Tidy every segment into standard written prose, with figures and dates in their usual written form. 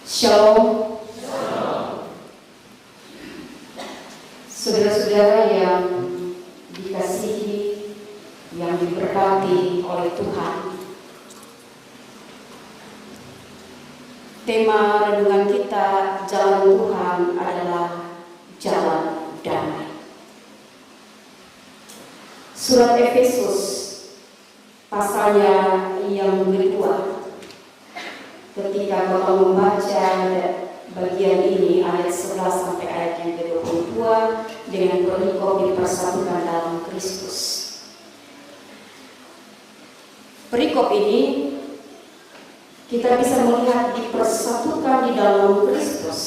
Shalom. Saudara-saudara yang dikasihi, yang diberkati oleh Tuhan, tema renungan kita jalan Tuhan adalah jalan damai. Surat Efesus pasalnya yang kedua. Ketika Bapak membaca bagian ini ayat 11 sampai ayat yang ke-22 dengan perikop dipersatukan dalam Kristus. Perikop ini kita bisa melihat dipersatukan di dalam Kristus.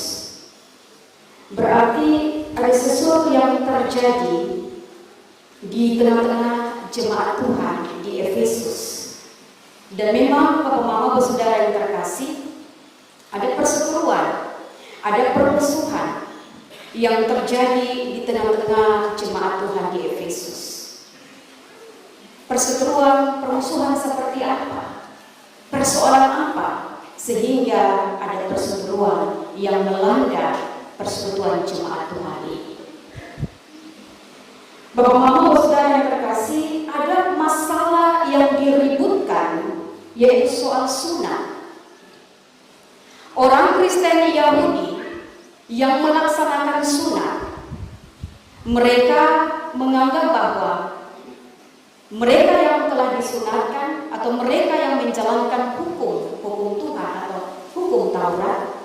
Berarti ada sesuatu yang terjadi di tengah-tengah jemaat Tuhan di Efesus. Dan memang Bapak Mama Saudara yang terkasih, ada perseteruan, ada permusuhan yang terjadi di tengah-tengah jemaat Tuhan di Efesus. Perseteruan, permusuhan seperti apa? Persoalan apa? Sehingga ada perseteruan yang melanda persekutuan jemaat Tuhan ini. Bapak Mama Saudara yang terkasih, ada masalah yang diributkan, yaitu soal sunat. Orang Kristen Yahudi yang melaksanakan sunat, mereka menganggap bahwa mereka yang telah disunatkan atau mereka yang menjalankan hukum Tuhan atau hukum Taurat,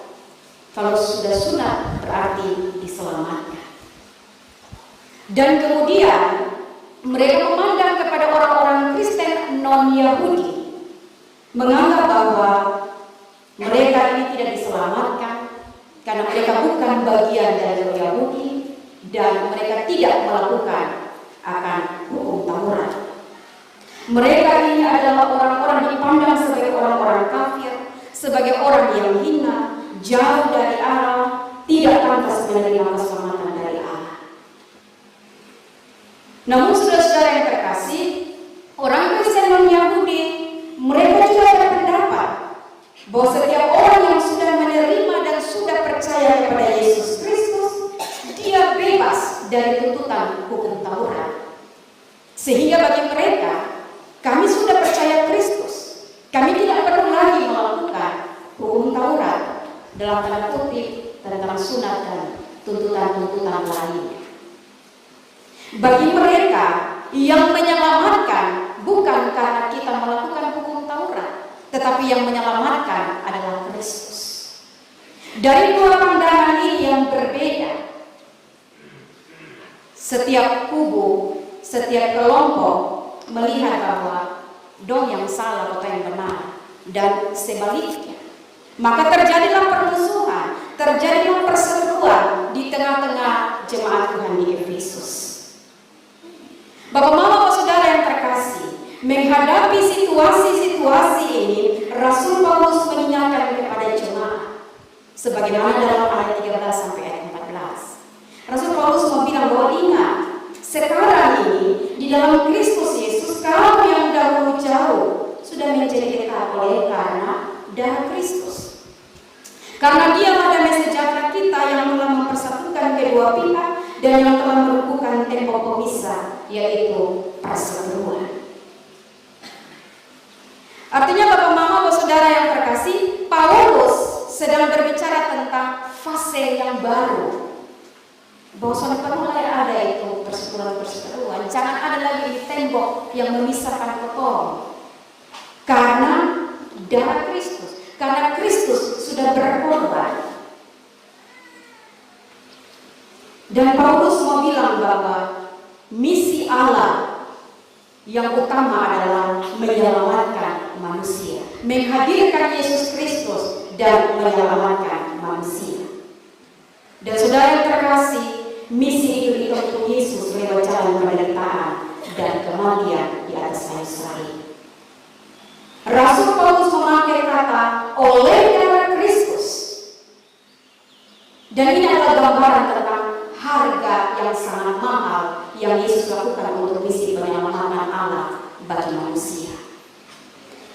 kalau sudah sunat berarti diselamatkan. Dan kemudian mereka memandang kepada orang-orang Kristen non-Yahudi, menganggap bahwa mereka ini tidak diselamatkan karena mereka bukan bagian dari Yahudi dan mereka tidak melakukan akan hukum Taurat. Mereka ini adalah orang-orang dipandang sebagai orang-orang kafir, sebagai orang yang hina, jauh dari Allah, tidak pantas menerima keselamatan dari Allah. Namun saudara-saudara yang terkasih, orang Kristen non-Yahudi, mereka juga berpendapat bahwa setiap orang yang sudah menerima dan sudah percaya kepada Yesus Kristus, dia bebas dari tuntutan hukum Taurat. Sehingga bagi mereka, kami sudah percaya Kristus, kami tidak perlu lagi melakukan hukum Taurat dalam tanda kutip tentang sunat dan tuntutan-tuntutan lainnya. Bagi mereka yang menyelamatkan bukan karena kita melakukan hukum Taurat, tetapi yang menyelamatkan adalah Kristus. Dari dua pandangan ini yang berbeda, setiap kubu, setiap kelompok melihat bahwa dong yang salah atau yang benar, dan sebaliknya. Maka terjadilah permusuhan, terjadilah perseteruan di tengah-tengah jemaat Tuhan di Efesus. Bapak Mama Saudara yang terkasih, menghadapi situasi-situasi ini, Rasul Paulus mengingatkan kepada jemaat, sebagaimana dalam ayat 13 sampai ayat 14. Rasul Paulus mau bilang bahwa ingat, sekarang ini di dalam Kristus Yesus, kamu yang dahulu jauh sudah menjadi dekat oleh karena darah Kristus. Karena Dialah damai sejahtera kita yang telah mempersatukan kedua pihak dan yang telah melumpuhkan tembok pemisah, yaitu perseteruan. Artinya Bapak Mama Saudara yang terkasih, Paulus sedang berbicara tentang fase yang baru. Bahwa sudah mulai ada itu perseteruan. Jangan ada lagi tembok yang memisahkan ketong. Karena darah Kristus, karena Kristus sudah berkorban. Dan Paulus mau bilang bahwa misi Allah yang utama adalah menyelamatkan manusia, menghadirkan Yesus Kristus dan menyelamatkan manusia. Dan saudara yang terkasih, misi itu untuk Yesus lewat jalan penderitaan dan kematian di atas kayu salib. Rasul Paulus memakai kata oleh darah Kristus, dan ini adalah gambaran tentang harga yang sangat mahal yang Yesus lakukan untuk misi penyelamatan Allah bagi manusia.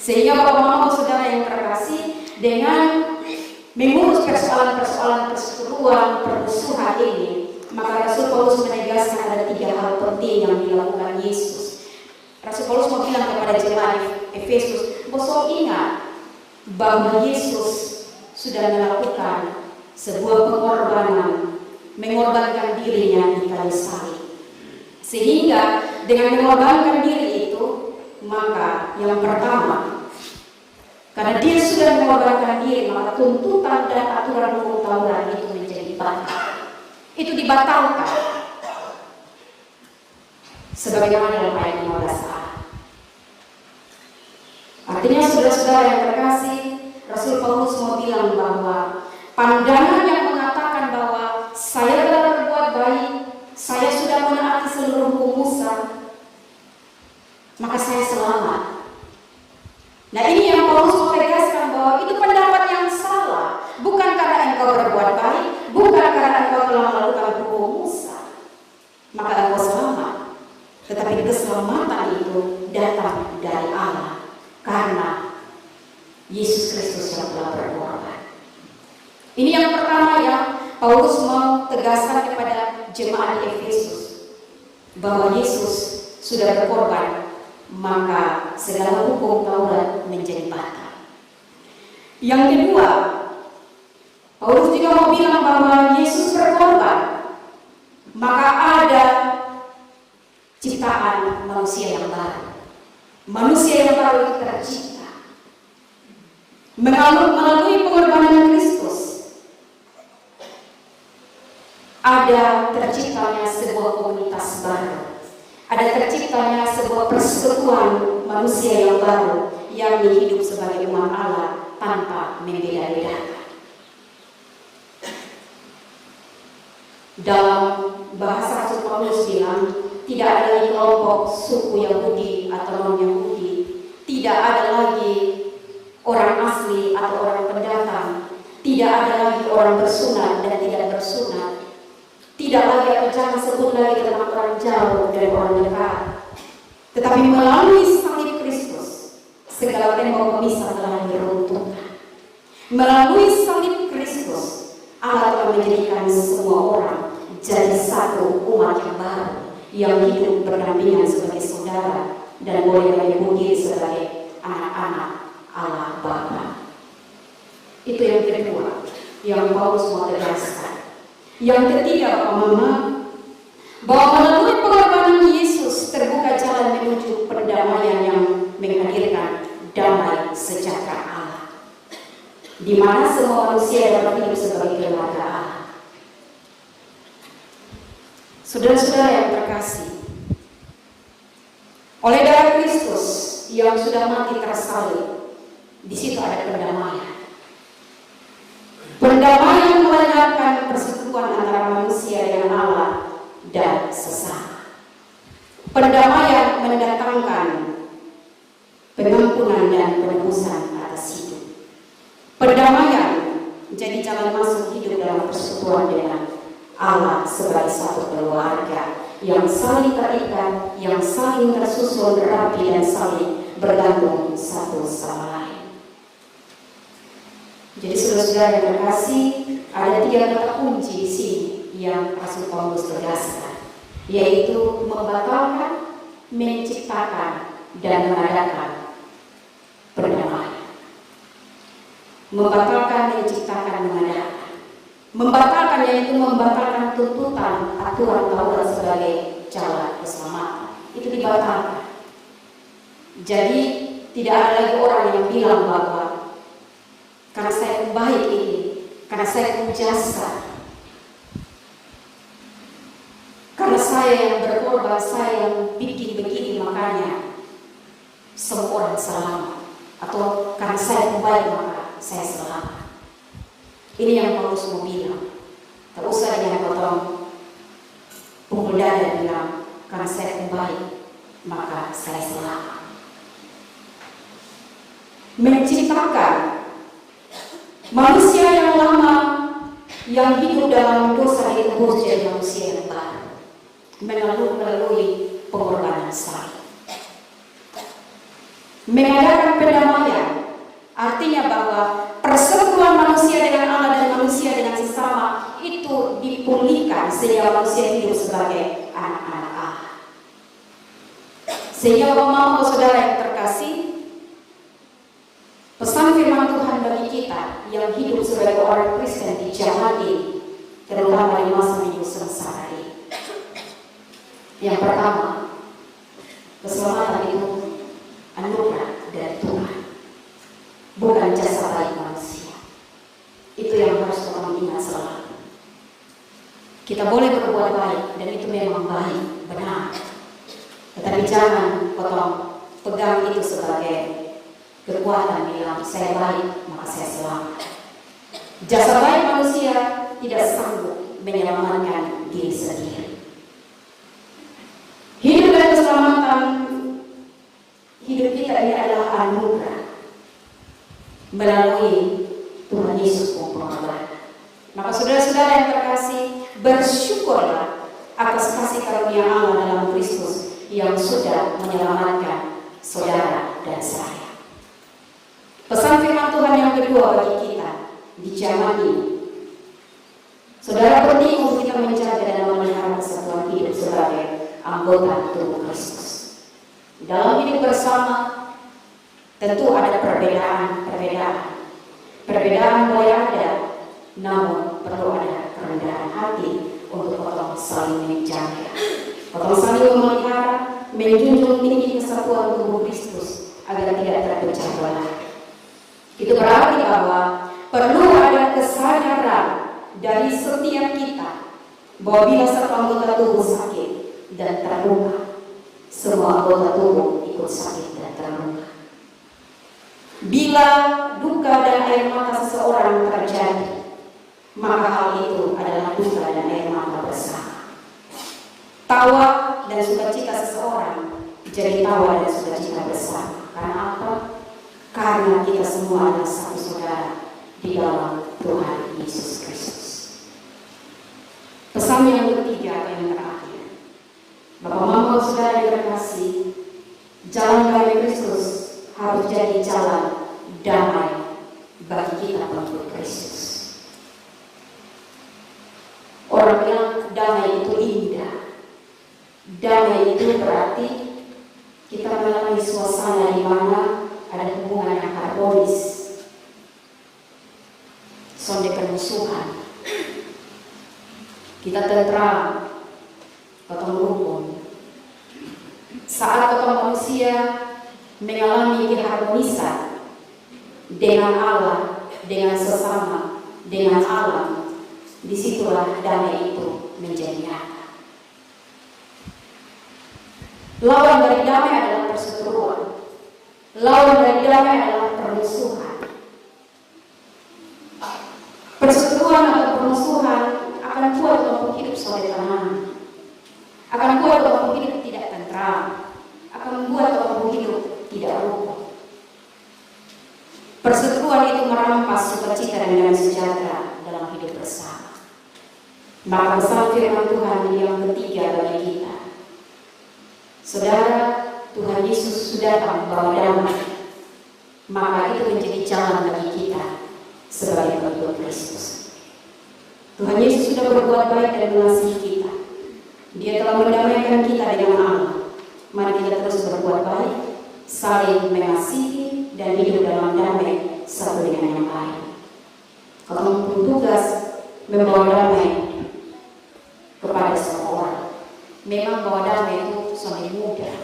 Sehingga Bapak Mama Saudara yang terkasih, dengan mengurus persoalan-persoalan perseteruan, permusuhan ini, maka Rasul Paulus menegaskan ada 3 hal penting yang dilakukan Yesus. Rasul Paulus mau bilang kepada jemaat Efesus, bosok ingat bahwa Yesus sudah melakukan sebuah pengorbanan, mengorbankan dirinya di kayu salib. Sehingga dengan mengorbankan diri itu, maka yang pertama, karena dia sudah mengorbankan diri, maka tuntutan dan aturan hukum Taurat itu menjadi batal. Itu dibatalkan. Sebagaimana dalam ayat 15a. Artinya saudara-saudara yang terkasih, Rasul Paulus mau bilang bahwa pandangan yang mengatakan bahwa saya telah berbuat baik, saya sudah menaati seluruh hukum Musa, maka saya selamat. Nah, ini yang Paulus mau tegaskan bahwa itu pendapat yang salah. Bukan karena engkau berbuat baik, bukan karena engkau telah melakukan hukum Musa, maka engkau selamat. Tetapi keselamatan itu datang dari Allah karena Yesus Kristus yang telah berkorban. Ini yang pertama yang Paulus mau tegaskan kepada jemaat di Efesus, bahwa Yesus sudah berkorban, maka segala hukum Taurat menjadi batal. Yang kedua, Paulus juga mau bilang bahwa Yesus berkorban, maka ada ciptaan manusia yang baru. Manusia yang baru itu tercipta melalui pengorbanan Kristus. Ada terciptanya sebuah komunitas baru, ada terciptanya sebuah persekutuan manusia yang baru, yang hidup sebagai umat Allah tanpa membeda-bedakan. Dalam bahasa Rasul Paulus bilang, tidak ada lagi kelompok suku Yahudi atau non-Yahudi, tidak ada lagi orang asli atau orang pendatang, tidak ada lagi orang bersunat dan tidak bersunat, tidak lagi, atau jangan sebut lagi tentang orang jauh dan orang dekat, tetapi melalui salib Kristus segala tembok pemisah telah diruntuhkan. Melalui salib Kristus Allah telah menjadikan semua orang jadi satu umat yang baru, yang hidup berdampingan sebagai saudara dan boleh menyebut diri sebagai anak-anak Allah Bapa. Itu yang kedua yang Paulus mau tegaskan. Yang ketiga, bahwa melalui pengorbanan Yesus terbuka jalan menuju perdamaian yang menghadirkan damai sejahtera Allah, di mana semua manusia dapat hidup sebagai keluarga Allah. Saudara-saudara yang terkasih, oleh darah Kristus yang sudah mati tersalib, di situ ada pendamaian. Pendamaian melahirkan persekutuan antara manusia dengan Allah dan sesama. Pendamaian mendatangkan pengampunan dan penebusan atas hidup. Pendamaian menjadi jalan masuk hidup dalam persekutuan dengan Allah sebagai satu keluarga yang saling terikat, yang saling tersusun rapi dan saling bergantung satu sama lain. Jadi saudara-saudara yang terkasih, ada 3 kata kunci di sini yang Rasul Paulus tegaskan, yaitu membatalkan, menciptakan, dan mengadakan perdamaian. Membatalkan, menciptakan, mengadakan. Membatalkan yaitu membatalkan tuntutan aturan Taurat sebagai jalan keselamatan. Itu dibatalkan. Jadi tidak ada lagi orang yang bilang bahwa karena saya baik ini, karena saya berjasa, karena saya yang berkorban, saya yang bikin begini, makanya semua orang selamat, atau karena saya baik maka saya selamat. Ini yang Paulus mau bilang. Tak usah dengan potong pukul dada bilang karena saya baik maka saya selamat. Menciptakan manusia yang lama yang hidup dalam dosa ditebus jadi manusia yang baru melalui pengorbanan salib. Mengadakan perdamaian artinya bahwa persekutuan manusia dengan sehingga manusia hidup sebagai anak-anak Allah. Sehingga Bapak saudara yang terkasih, pesan firman Tuhan bagi kita yang hidup sebagai orang Kristen di zaman ini, terutama di masa minggu sengsara ini. Yang pertama, keselamatan itu anugerah dari Tuhan, bukan jasa baik manusia. Itu yang harus kita ingat selalu. Kita boleh berbuat baik dan itu memang baik, benar. Tetapi jangan potong pegang itu sebagai kekuatan bilang saya baik maka saya selamat. Jasa baik manusia tidak sanggup menyelamatkan diri sendiri. Hidup dan keselamatan hidup kita ini adalah anugerah melalui Tuhan Yesus pengorbanan. Maka saudara-saudara yang terkasih, bersyukurlah atas kasih karunia Allah dalam Kristus yang sudah menyelamatkan saudara dan saya. Pesan firman Tuhan yang kedua bagi kita di zaman ini, saudara, penting untuk kita menjaga dan memelihara kesatuan hidup sebagai anggota tubuh Kristus. Dalam hidup bersama tentu ada perbedaan. Perbedaan boleh ada, namun perlu ada kerendahan hati untuk potong saling menjaga, potong saling memelihara, menjunjung tinggi kesatuan tubuh Kristus agar tidak terpecah belah. Itu berarti bahwa perlu ada kesadaran dari setiap kita bahwa bila satu anggota tubuh sakit dan terluka, semua anggota tubuh ikut sakit dan terluka. Bila duka dan air mata seseorang terjadi, maka hal itu adalah duka dan air mata bersama. Tawa dan sukacita seseorang jadi tawa dan sukacita bersama. Karena apa? Karena kita semua adalah satu saudara di dalam Tuhan Yesus Kristus. Pesan yang ketiga atau yang terakhir, Bapak Mama saudara yang terkasih, jalan damai Kristus harus jadi jalan damai bagi kita pengikut Kristus. Orang bilang damai itu indah. Damai itu berarti kita mengalami suasana di mana ada hubungan yang harmonis, sonde kemusuhan. Kita tentram, gotong royong. Saat gotong manusia mengalami keharmonisan dengan Allah, dengan sesama, dengan alam, disitulah damai itu menjadi nyata. Lawan dari damai adalah perseteruan. Lawan dari damai adalah permusuhan. Perseteruan atau permusuhan akan kuat untuk hidup sebagai tenang, akan kuat untuk hidup tidak tentram, akan membuat untuk hidup tidak rukun. Perseteruan itu merampas sukacita dan damai sejahtera dalam hidup bersama. Maka pesan firman Tuhan yang ketiga bagi kita, saudara, Tuhan Yesus sudah datang membawa damai, maka itu menjadi jalan bagi kita sebagai pengikut Kristus. Tuhan Yesus sudah berbuat baik dan mengasihi kita. Dia telah mendamaikan kita dengan Allah. Mari kita terus berbuat baik, saling mengasihi dan hidup dalam damai satu dengan yang lain. Kalau pun tugas membawa damai kepada semua orang, memang bawa damai itu sangat mudah.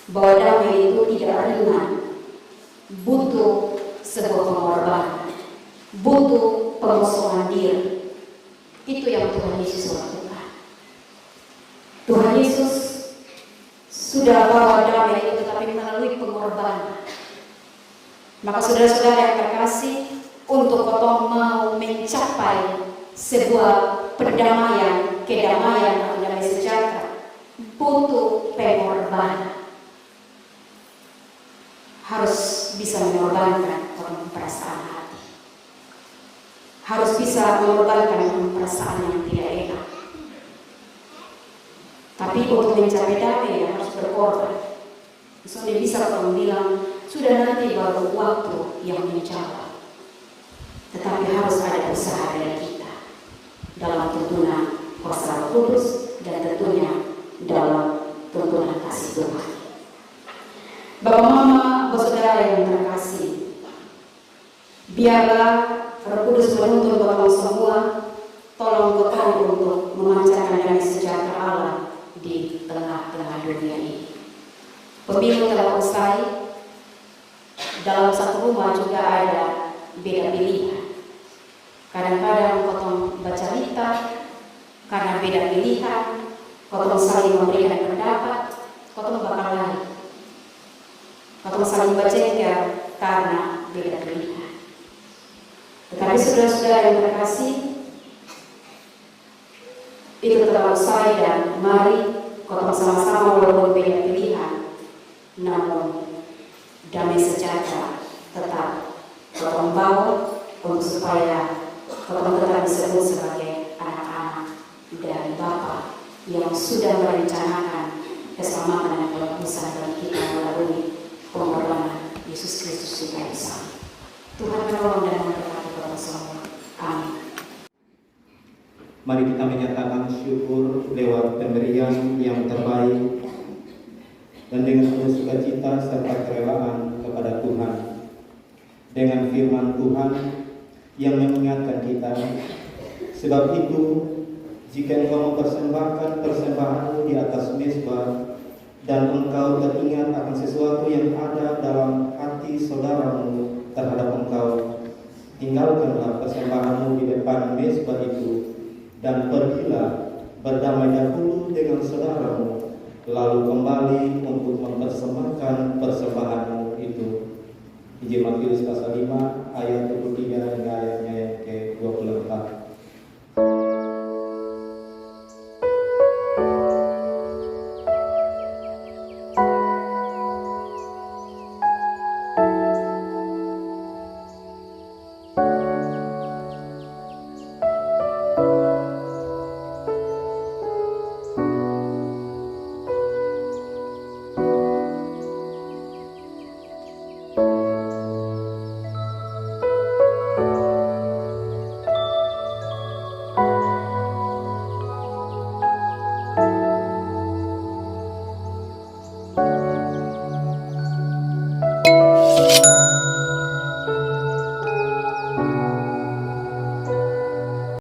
Bawa damai itu tidak ringan, butuh sebuah pengorbanan, butuh pengosongan diri. Itu yang Tuhan Yesus lakukan. Tuhan Yesus sudah bawa damai itu tetapi melalui pengorbanan. Maka saudara-saudara yang terkasih, untuk potong mau mencapai sebuah perdamaian, kedamaian atau damai sejahtera, butuh pengorbanan. Harus bisa mengorbankan perasaan hati, harus bisa mengorbankan perasaan yang tidak enak. Tapi untuk mencapai damai ya harus berkorban. Misalnya bisa orang bilang sudah nanti baru waktu yang menjawab. Tetapi harus ada usaha dari kita dalam tuntunan kuasa Roh Kudus, dan tentunya dalam tuntunan kasih Tuhan. Bapak, Mama, saudara yang terkasih, biarlah Roh Kudus menuntun Bapak semua, tolong Bapak untuk memancarkan damai sejahtera Allah di tengah-tengah dunia ini. Pemilu telah usai, dalam satu rumah juga ada beda pilihan. Kadang-kadang potong baca berita karena beda pilihan, potong saling memberikan pendapat, potong bakal lari. Potong saling berjengkel karena beda pilihan. Tetapi saudara-saudara yang terkasih, itu telah usai dan mari potong sama-sama walaupun beda pilihan, namun damai sejahtera tetap potong bawa untuk supaya potong tetap disebut sebagai anak-anak dari Bapa yang sudah merencanakan keselamatan dan penebusan bagi kita melalui pengorbanan Yesus Kristus di kayu salib. Tuhan menolong dan memberkati kita semua. Amin. Mari kita menyatakan syukur lewat pemberian yang terbaik dan dengan penuh sukacita serta kerelaan kepada Tuhan. Dengan firman Tuhan yang mengingatkan kita, sebab itu jika engkau mempersembahkan persembahanmu di atas mezbah dan engkau teringat akan sesuatu yang ada dalam hati saudaramu terhadap engkau, tinggalkanlah persembahanmu di depan mezbah itu dan pergilah berdamai dahulu dengan saudaramu, lalu kembali untuk mempersembahkan persembahanmu itu. Injil Matius pasal 5 ayat 23 hingga